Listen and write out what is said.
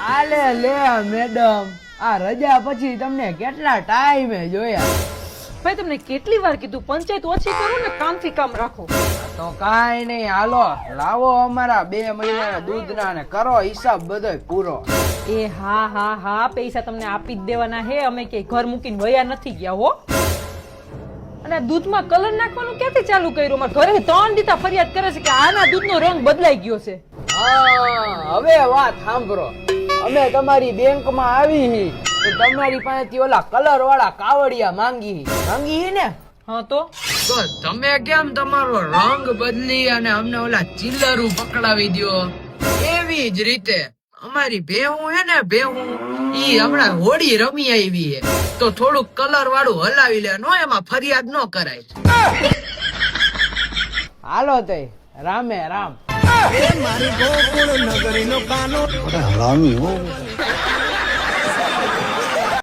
આલે લે મેડમ, આ રજા પછી તમને કેટલા ટાઈમે જોયા. ભાઈ તમને કેટલી વાર કીધું પંચાયત ઓછી કરો ને કામથી કામ રાખો. તો કાંઈ નહીં, હાલો લાવો અમારા 2 મહિનાના દૂધના ને કરો હિસાબ બધો પૂરો. એ હા હા હા, પૈસા તમને આપી જ દેવાના હે. અમે કે ઘર મૂકીને વયા નથી ગયા હો. અને આ દૂધમાં કલર નાખવાનું ક્યાંથી ચાલુ કર્યું? મારા ઘરે 3 દીતા ફરિયાદ કરે છે કે આના દૂધનો રંગ બદલાઈ ગયો છે. હા, હવે વાત સાંભળો. અમે તમારી બેંકમાં આવી હી તો તમારી પાસેથી ઓલા કલર વાળા કાવડિયા માંગી ને. હા તો તમે કેમ તમારો રંગ બદલી અને અમને ઓલા ચિલ્લરું પકડાવી દ્યો? એવી જ રીતે અમારી ભેહું હે ને, ભેહું ઈ હમણાં હોળી રમી આવી હે તો થોડુંક કલર વાળું હલાવી લે, નો એમાં ફરિયાદ નો કરાય. હાલો તઈ રામે રામ. મારી ગોકુળ નગરી નો કાનો હરામી હો.